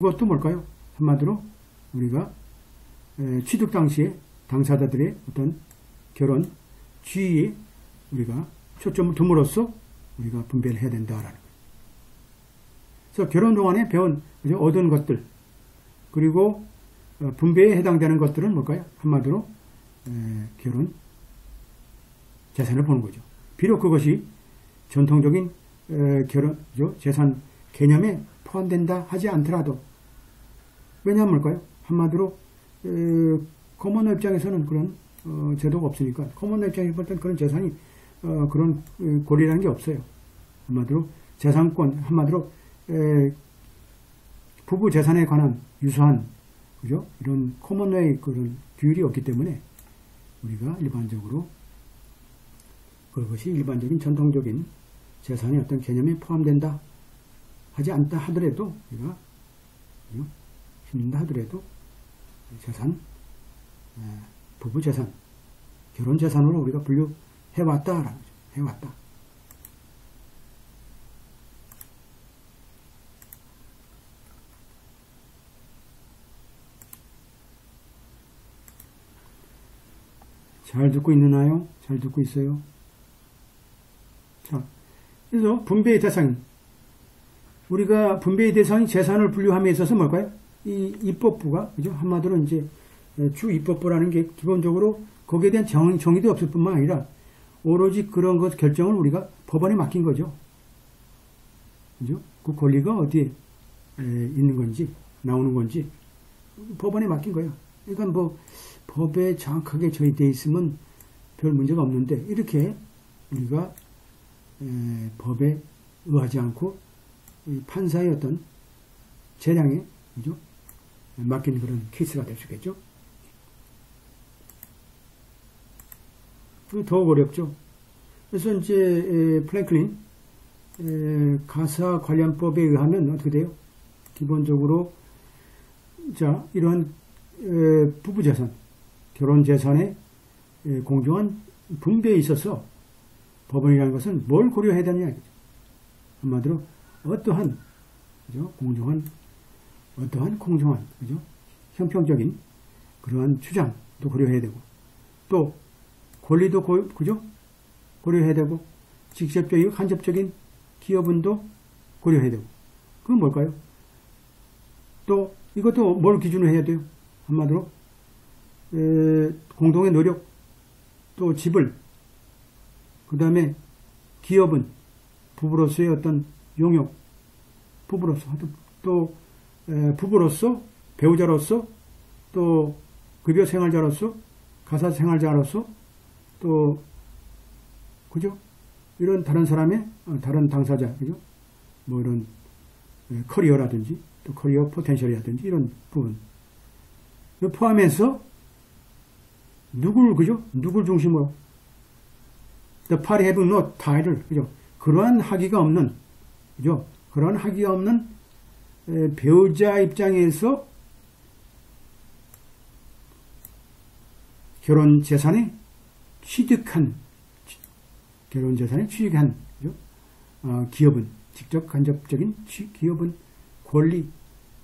그것도 뭘까요? 한마디로 우리가 취득 당시에 당사자들의 어떤 결혼 지위에 우리가 초점을 둠으로써 우리가 분배를 해야 된다라는 거예요. 그래서 결혼 동안에 배운, 그죠? 얻은 것들, 그리고 분배에 해당되는 것들은 뭘까요? 한마디로 결혼 재산을 보는 거죠. 비록 그것이 전통적인 결혼 재산 개념에 포함된다 하지 않더라도, 왜냐하면 뭘까요? 한마디로 커먼러 입장에서는 그런 제도가 없으니까, 커먼러 입장에서 볼 때는 그런 재산이 그런 권리라는 게 없어요. 한마디로 재산권, 한마디로 부부 재산에 관한 유사한, 그죠? 이런 커먼러의 그런 규율이 없기 때문에 우리가 일반적으로 그것이 일반적인 전통적인 재산의 어떤 개념에 포함된다 하지 않다 하더라도, 우리가 힘든다 하더라도 재산, 부부 재산, 결혼 재산으로 우리가 분류해왔다라는 거죠. 해왔다. 잘 듣고 있나요? 잘 듣고 있어요? 자, 그래서 분배의 대상, 우리가 분배의 대상이 재산을 분류함에 있어서 뭘까요? 이 입법부가, 그죠? 한마디로 이제 주 입법부라는 게 기본적으로 거기에 대한 정의도 없을 뿐만 아니라 오로지 그런 것 결정을 우리가 법원에 맡긴 거죠. 그죠? 그 권리가 어디에 있는 건지, 나오는 건지 법원에 맡긴 거예요. 그러니까 뭐 법에 정확하게 저희되어 있으면 별 문제가 없는데, 이렇게 우리가 법에 의하지 않고 판사의 어떤 재량에, 그죠? 맡긴 그런 케이스가 될 수 있겠죠. 더욱 어렵죠. 그래서 이제 프랭클린 가사관련법에 의하면 어떻게 돼요? 기본적으로 자, 이러한 부부재산, 결혼재산의 공정한 분배에 있어서 법원이라는 것은 뭘 고려해야 되느냐. 한마디로 어떠한, 그죠? 공정한, 그죠? 형평적인 그러한 주장도 고려해야 되고, 또 권리도 그죠? 고려해야 되고, 직접적이고 간접적인 기여분도 고려해야 되고. 그건 뭘까요? 또 이것도 뭘 기준으로 해야 돼요? 한마디로 공동의 노력, 또 지불, 그 다음에 기업은 부부로서의 어떤 용역, 부부로서, 또 부부로서, 배우자로서, 또 급여 생활자로서, 가사 생활자로서, 또 그죠? 이런 다른 사람의 다른 당사자, 그죠? 뭐 이런 커리어라든지, 또 커리어 포텐셜이라든지 이런 부분 포함해서 그죠? 누굴 중심으로 the party have no title, 그죠? 그러한 학위가 없는, 그죠? 그러한 학위가 없는 배우자 입장에서 결혼 재산에 취득한, 그죠? 기업은, 직접 간접적인 기업은 권리,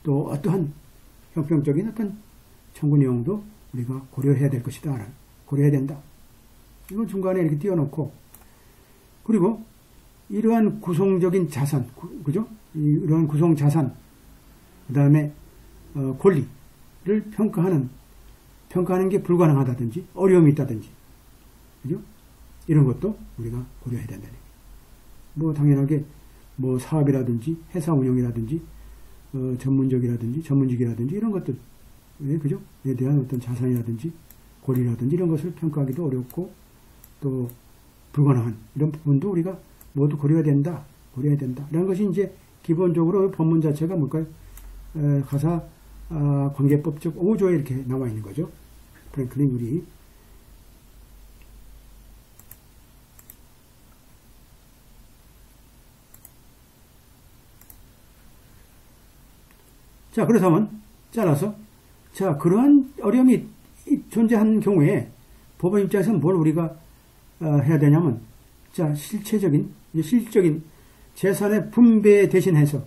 또 어떠한 형평적인 어떤 청구 내용도 우리가 고려해야 될 것이다. 고려해야 된다. 이걸 중간에 이렇게 띄워놓고, 그리고 이러한 구성적인 자산, 그죠? 이러한 구성 자산, 그 다음에 권리를 평가하는 게 불가능하다든지 어려움이 있다든지, 그죠? 이런 것도 우리가 고려해야 된다. 뭐 당연하게 뭐 사업이라든지 회사 운영이라든지 전문직이라든지 이런 것들, 그죠? 에 대한 어떤 자산이라든지 권리라든지 이런 것을 평가하기도 어렵고 또 불가능한 이런 부분도 우리가 모두 고려해야 된다. 이런 것이 이제 기본적으로 법문 자체가 뭘까요? 가사 관계법적 5조에 이렇게 나와 있는 거죠. 프랭클린 우리. 자, 그렇다면 잘라서, 자, 그러한 어려움이 존재하는 경우에 법원 입장에서는 뭘 우리가 해야 되냐면, 자, 실질적인 재산의 분배에 대신해서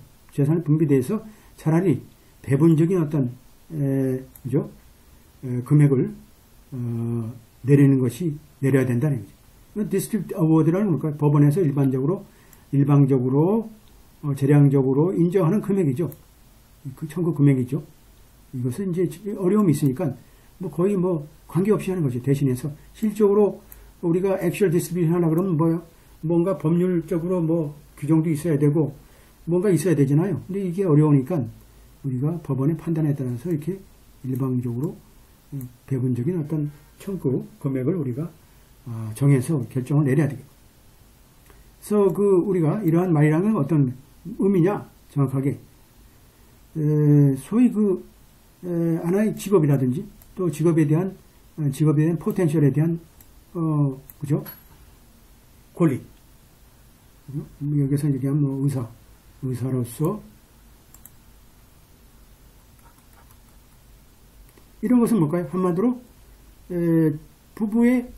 차라리 배분적인 어떤 그죠? 금액을 내리는 것이 내려야 된다는 거죠. 디스트릭트 어워드라는 뭘까요? 법원에서 일방적으로 재량적으로 인정하는 금액이죠. 그 청구 금액이죠. 이것은 이제 어려움이 있으니까 뭐 거의 뭐 관계없이 하는 거죠. 대신해서 실적으로 우리가 액츄얼 디스트리뷰션 하나 그러면 뭐요? 뭔가 법률적으로 뭐 규정도 있어야 되고 뭔가 있어야 되잖아요. 근데 이게 어려우니까 우리가 법원의 판단에 따라서 이렇게 일방적으로 배분적인 어떤 청구 금액을 우리가 정해서 결정을 내려야 되겠죠. 그래서 우리가 이러한 말이라는 어떤 의미냐 정확하게 소위 하나의 직업이라든지 또 직업에 대한 포텐셜에 대한 그죠? 권리. 여기서 얘기하면 뭐 의사로서 이런 것은 뭘까요? 한마디로 부부의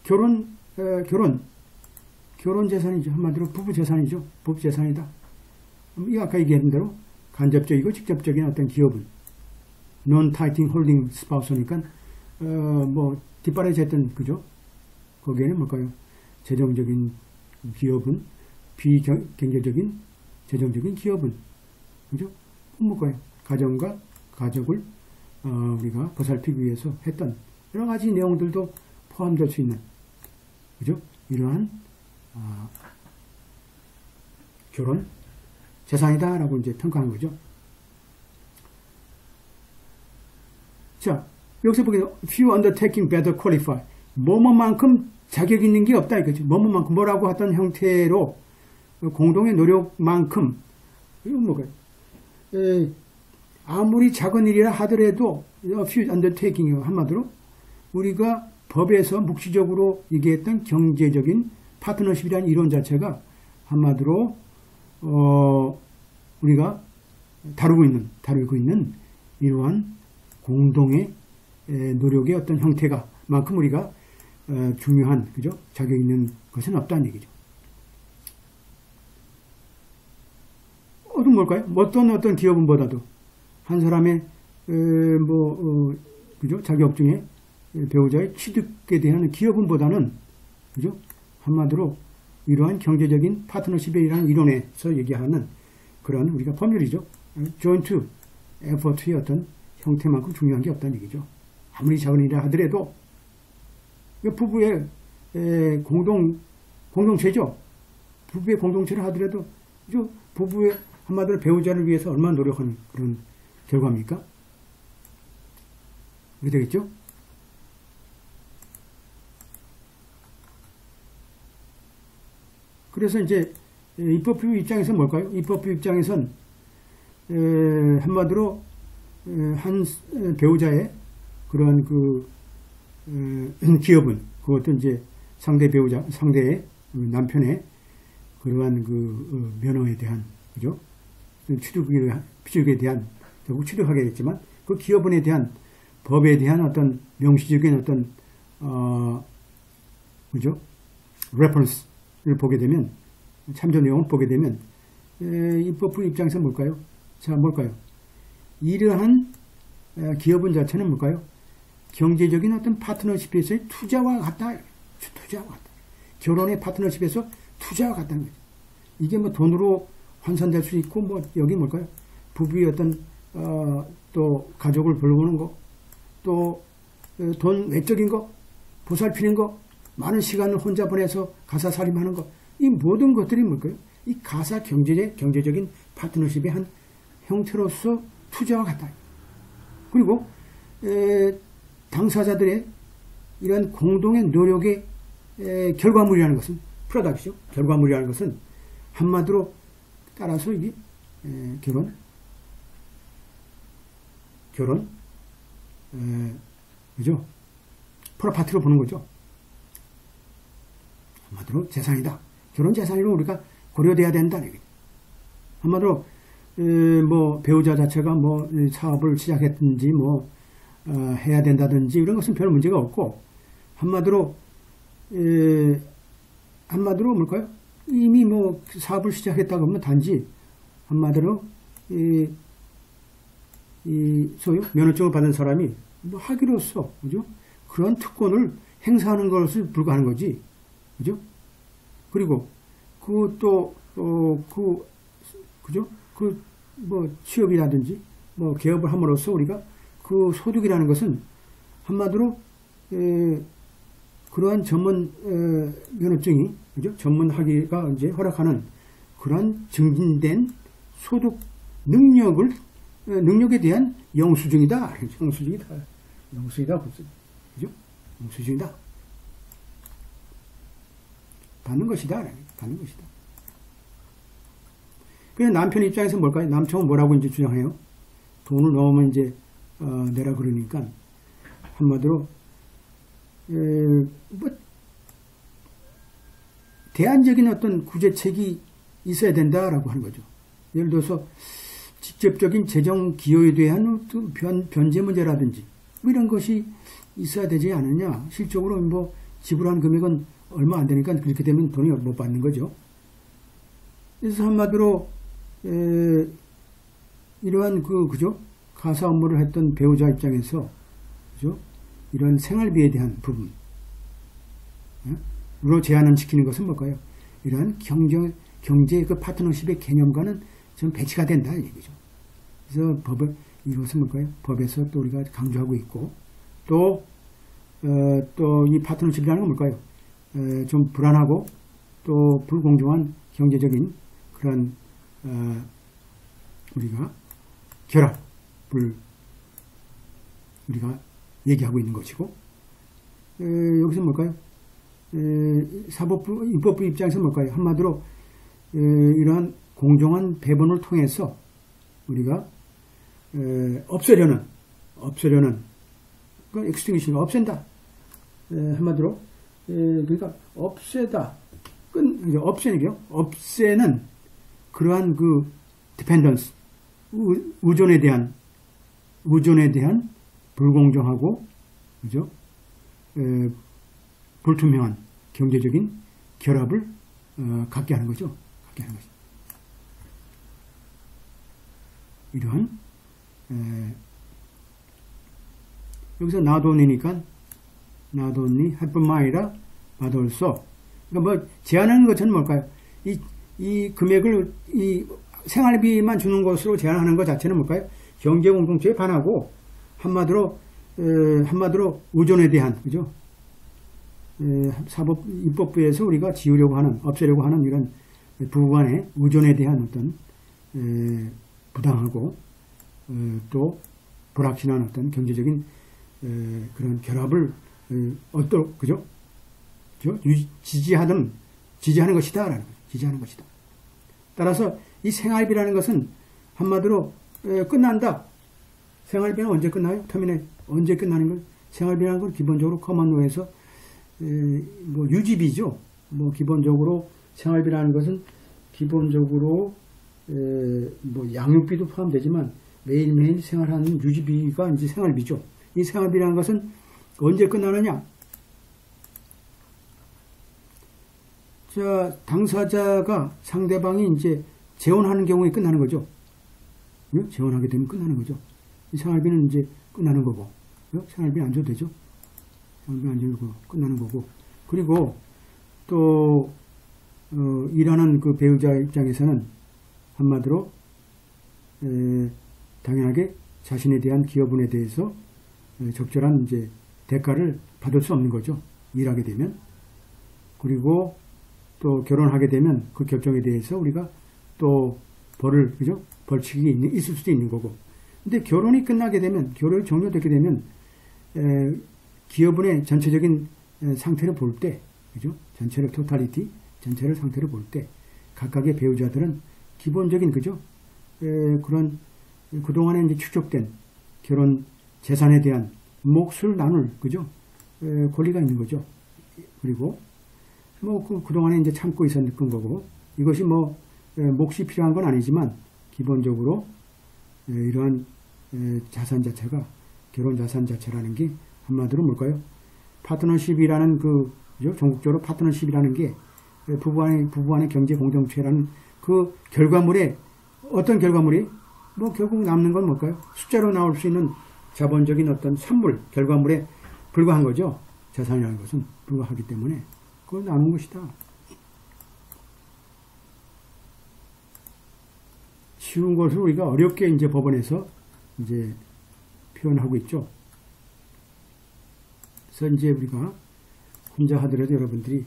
결혼 재산이죠. 한마디로 부부 재산이죠. 부부 재산이다. 이 아까 얘기한 대로 간접적이고 직접적인 어떤 기업은 non-tithing holding spouse니까 뭐 뒷바라지 했던 그죠? 거기에는 뭘까요? 재정적인 기업은 비경제적인 재정적인 기업은 그죠? 뭘까요? 가정과 가족을 우리가 보살피기 위해서 했던 여러 가지 내용들도 포함될 수 있는 그죠? 이러한 결혼 재산이다라고 이제 평가하는 거죠. 자, 여기서 보게 되면 few undertaking better qualify. 뭐뭐만큼 자격 있는 게 없다 이거죠. 뭐뭐만큼 뭐라고 하던 형태로 공동의 노력만큼 이건 뭐가 아무리 작은 일이라 하더라도 few undertaking 한마디로 우리가 법에서 묵시적으로 얘기했던 경제적인 파트너십이라는 이론 자체가 한마디로 우리가 다루고 있는 이러한 공동의 노력의 어떤 형태가 만큼 우리가 중요한 그죠? 자격 있는 것은 없다는 얘기죠. 뭘까요? 어떤 기업은보다도 한 사람의 그죠? 자격 중에 배우자의 취득에 대한 기업은보다는 그죠? 한마디로 이러한 경제적인 파트너십에 의한 이론에서 얘기하는 그런 우리가 법률이죠. joint effort의 어떤 형태만큼 중요한 게 없다는 얘기죠. 아무리 작은 일이라 하더라도 부부의 공동체죠. 부부의 공동체를 하더라도 부부의 한마디로 배우자를 위해서 얼마나 노력하는 그런 결과입니까? 그렇게 되겠죠? 그래서 이제 입법부 입장에서는 뭘까요? 입법부 입장에서는 한마디로 한 배우자의 그러한 기업은 그것도 이제 상대의 남편의 그러한 면허에 대한 그죠? 취득에 대한 결국 취득하게 됐지만 그 기업원에 대한 법에 대한 어떤 명시적인 어떤 그죠? 레퍼런스를 보게 되면 참조 내용을 보게 되면 입법부 입장에서 뭘까요? 자, 뭘까요? 이러한 기업은 자체는 뭘까요? 경제적인 어떤 파트너십에서의 투자와 같다. 결혼의 파트너십에서 투자와 같다는 거죠. 이게 뭐 돈으로 환산될 수 있고 뭐 여기 뭘까요? 부부의 어떤 또 가족을 돌보는 거, 또 돈 외적인 거, 보살피는 거, 많은 시간을 혼자 보내서 가사살림하는 거, 이 모든 것들이 뭘까요? 이 가사 경제적인 파트너십의 한 형태로서 투자와 같다. 그리고 당사자들의 이런 공동의 노력의 결과물이라는 것은 프로덕트죠. 결과물이라는 것은 한마디로 따라서 이게 결혼 그죠? 프로파티로 보는 거죠. 한마디로 재산이다. 결혼 재산으로 우리가 고려돼야 된다는 얘기죠. 한마디로 뭐 배우자 자체가 뭐 사업을 시작했든지 뭐 해야 된다든지 이런 것은 별 문제가 없고 한마디로 뭘까요? 이미 뭐 사업을 시작했다고 하면 단지 한마디로 소유 면허증을 받은 사람이 뭐 하기로서, 그죠? 그런 특권을 행사하는 것을 불가하는 거지, 그죠? 그리고 그죠? 뭐 취업이라든지 뭐 개업을 함으로써 우리가 그 소득이라는 것은 한마디로 그러한 전문 면허증이, 그죠? 전문 학위가 이제 허락하는 그러한 증진된 소득 능력에 대한 영수증이다. 영수증이다. 그죠? 영수증이다. 받는 것이다. 받는 것이다. 그냥 남편 입장에서 뭘까요? 남편은 뭐라고 이제 주장해요? 돈을 넣으면 이제 내라 그러니까 한마디로 뭐 대안적인 어떤 구제책이 있어야 된다라고 하는 거죠. 예를 들어서 직접적인 재정 기여에 대한 변제 문제라든지 뭐 이런 것이 있어야 되지 않느냐. 실적으로 뭐 지불한 금액은 얼마 안 되니까 그렇게 되면 돈이 못 받는 거죠. 그래서 한마디로 이러한 그죠? 가사 업무를 했던 배우자 입장에서, 그죠? 이런 생활비에 대한 부분으로 제한을 지키는 것은 뭘까요? 이러한 경제 그 파트너십의 개념과는 좀 배치가 된다, 이 얘기죠. 그래서 이것은 뭘까요? 법에서 또 우리가 강조하고 있고, 또 이 파트너십이라는 건 뭘까요? 좀 불안하고 또 불공정한 경제적인 그런 우리가 결합을 우리가 얘기하고 있는 것이고, 여기서 뭘까요? 사법부, 입법부 입장에서 뭘까요? 한마디로 이러한 공정한 배분을 통해서 우리가 없애려는 그 extinguishing, 없앤다. 한마디로 그러니까 없애는 그러한 그 dependence, 의존에 대한 불공정하고, 그죠? 불투명한 경제적인 결합을 갖게 하는 거죠. 이러한 여기서 나돈이니까 나돈이 할뿐만 아니라 받을서, 그러니까 뭐 제한하는 것은 뭘까요? 이 금액을 이 생활비만 주는 것으로 제한하는 것 자체는 뭘까요? 경제 공동체에 반하고 한마디로 의존에 대한, 그죠? 입법부에서 우리가 없애려고 하는 이런 부부간의 의존에 대한 어떤 부당하고 또 불확실한 어떤 경제적인 그런 결합을 그죠? 지지하는 것이다라는 거죠. 지지하는 것이다. 따라서 이 생활비라는 것은 한마디로 끝난다. 생활비는 언제 끝나요? 터미널 언제 끝나는 걸? 생활비라는 건 기본적으로 커먼로에서 뭐 유지비죠. 뭐 기본적으로 생활비라는 것은 기본적으로 뭐 양육비도 포함되지만 매일매일 생활하는 유지비가 이제 생활비죠. 이 생활비라는 것은 언제 끝나느냐? 자, 당사자가 상대방이 이제 재혼하는 경우에 끝나는 거죠. 재혼하게 되면 끝나는 거죠. 이 생활비는 이제 끝나는 거고, 생활비 안 줘도 되죠. 생활비 안 줘도 끝나는 거고, 그리고 또 일하는 그 배우자 입장에서는 한마디로 당연하게 자신에 대한 기여분에 대해서 적절한 이제 대가를 받을 수 없는 거죠. 일하게 되면. 그리고 또 결혼하게 되면 그 결정에 대해서 우리가 또 벌칙이 있을 수도 있는 거고. 근데 결혼이 끝나게 되면, 결혼이 종료되게 되면 기여분의 전체적인 상태를 볼 때, 그죠? 전체를 전체를 상태를 볼 때 각각의 배우자들은 기본적인, 그죠? 그런 그동안에 이제 축적된 결혼 재산에 대한 몫을 나눌, 그죠? 권리가 있는 거죠. 그리고 뭐 그동안에 이제 참고 있었던 거고, 이것이 뭐 몫이 필요한 건 아니지만 기본적으로 이러한 자산 자체가, 결혼 자산 자체라는 게 한마디로 뭘까요? 파트너십이라는 그죠? 전국적으로 파트너십이라는 게 부부 간의 경제 공동체라는 그 결과물에, 어떤 결과물이 뭐 결국 남는 건 뭘까요? 숫자로 나올 수 있는 자본적인 어떤 산물, 결과물에 불과한 거죠. 재산이라는 것은 불과하기 때문에 그걸 나눈 것이다. 쉬운 것을 우리가 어렵게 이제 법원에서 이제 표현하고 있죠. 그래서 이제 우리가 혼자 하더라도 여러분들이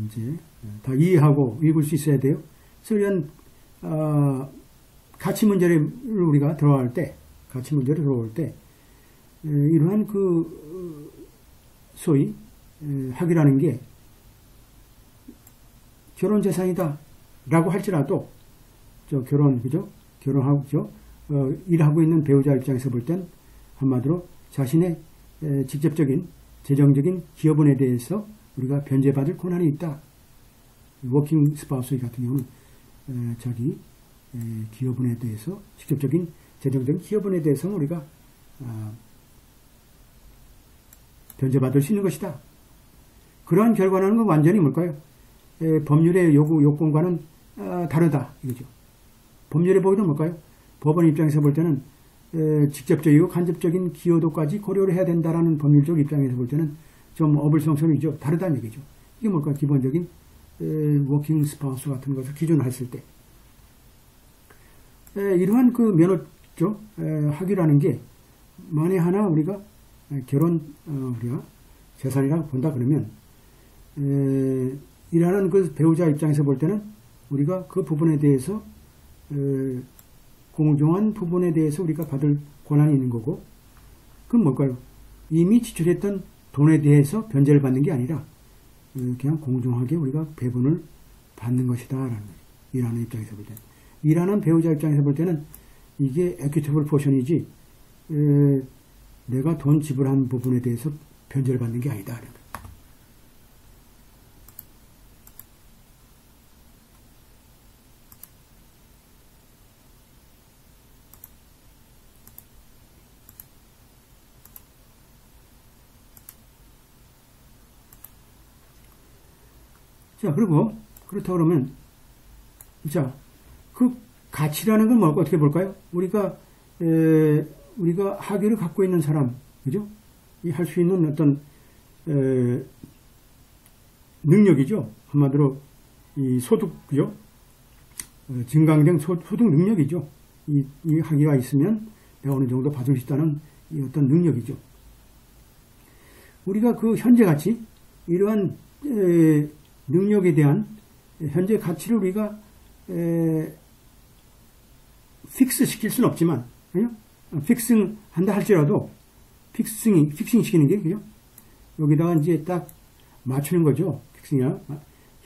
이제 다 이해하고 읽을 수 있어야 돼요. 그래서 이런 가치 문제를 우리가 들어갈 때, 가치 문제를 들어올 때 이러한 그 소위 학이라는 게 결혼 재산이다라고 할지라도 저 결혼 그죠? 결혼하고 일하고 있는 배우자 입장에서 볼 땐 한마디로 자신의 직접적인 재정적인 기여분에 대해서 우리가 변제받을 권한이 있다. 워킹 스파우스 같은 경우는 자기 기여분에 대해서 직접적인 재정적인 기여분에 대해서는 우리가 변제받을 수 있는 것이다. 그러한 결과라는 건 완전히 뭘까요? 법률의 요건과는 다르다 이거죠. 법률의 보기도 뭘까요? 법원 입장에서 볼 때는 직접적이고 간접적인 기여도까지 고려를 해야 된다라는 법률적 입장에서 볼 때는 좀 어불성설이죠. 다르다는 얘기죠. 이게 뭘까요? 기본적인 워킹 스파우스 같은 것을 기준했을 때 이러한 그 면허죠. 학위라는 게 만에 하나 우리가 결혼 우리가 재산이라고 본다 그러면 일하는 그 배우자 입장에서 볼 때는 우리가 그 부분에 대해서 공정한 부분에 대해서 우리가 받을 권한이 있는 거고 그건 뭘까요? 이미 지출했던 돈에 대해서 변제를 받는 게 아니라 그냥 공정하게 우리가 배분을 받는 것이다 라는 거죠. 일하는 입장에서 볼 때는 일하는 배우자 입장에서 볼 때는 이게 에퀴터블 포션이지 내가 돈 지불한 부분에 대해서 변제를 받는 게 아니다 라는 거죠. 자, 그리고, 그렇다 그러면, 자, 그 가치라는 건 뭘까? 어떻게 볼까요? 우리가 학위를 갖고 있는 사람, 그죠? 이 할 수 있는 어떤, 능력이죠. 한마디로, 이 소득, 그죠? 증강된 소득 능력이죠. 이 학위가 있으면 내가 어느 정도 받을 수 있다는 이 어떤 능력이죠. 우리가 그 현재 가치, 이러한, 능력에 대한 현재 가치를 우리가 픽스 시킬 수는 없지만, 그죠? 픽싱 한다 할지라도, 픽싱 시키는 게, 그죠? 여기다가 이제 딱 맞추는 거죠. 픽싱이야.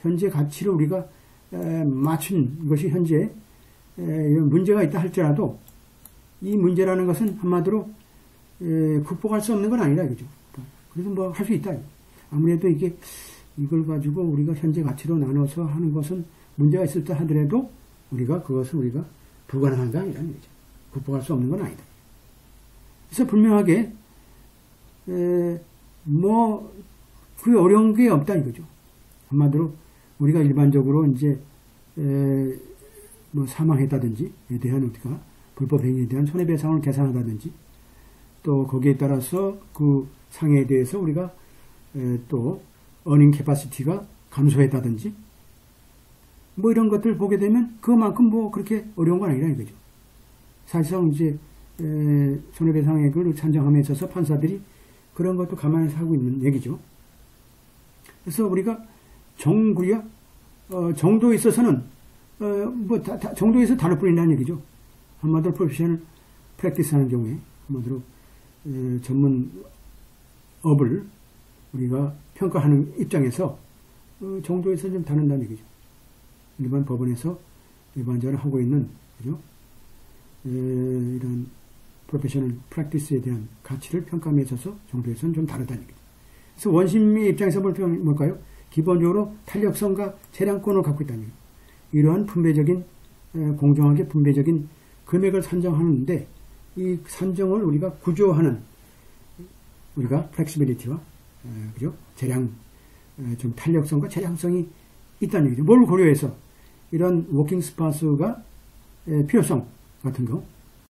현재 가치를 우리가 맞춘 것이 현재 문제가 있다 할지라도, 이 문제라는 것은 한마디로 극복할 수 없는 건 아니라, 그죠? 그래서 뭐 할 수 있다. 아무래도 이걸 가지고 우리가 현재 가치로 나눠서 하는 것은 문제가 있을 때 하더라도 그것은 우리가 불가능한 게 아니라는 거죠. 극복할 수 없는 건 아니다. 그래서 분명하게, 그게 어려운 게 없다 이거죠. 한마디로 우리가 일반적으로 이제, 사망했다든지에 대한 우리가 불법 행위에 대한 손해배상을 계산하다든지 또 거기에 따라서 그 상해에 대해서 우리가 또 어닝 캐파시티가 감소했다든지 이런 것들 보게 되면 그만큼 그렇게 어려운 건 아니라 이거죠. 사실상 이제 손해배상액을 산정함에 있어서 판사들이 그런 것도 감안해서 하고 있는 얘기죠. 그래서 우리가 정도에 있어서는 정도에서 다를 뿐이라는 얘기죠. 한마디로 프로페셔널 프랙티스 하는 경우에 한마디로 전문업을 우리가 평가하는 입장에서 정도에서 좀 다른다는 얘기죠. 일반 법원에서 일반적으로 하고 있는, 그죠? 이런 프로페셔널 프랙티스에 대한 가치를 평가함에 있어서 정도에서는 좀 다르다는 얘기죠. 그래서 원심의 입장에서 볼 때는 뭘까요? 기본적으로 탄력성과 재량권을 갖고 있다는 얘기죠. 이러한 분배적인, 공정하게 분배적인 금액을 산정하는데 이 산정을 우리가 구조하는 우리가 플렉시빌리티와 그죠? 재량, 좀 탄력성과 재량성이 있다는 얘기죠. 뭘 고려해서 이런 워킹 스파우스가 필요성, 같은 거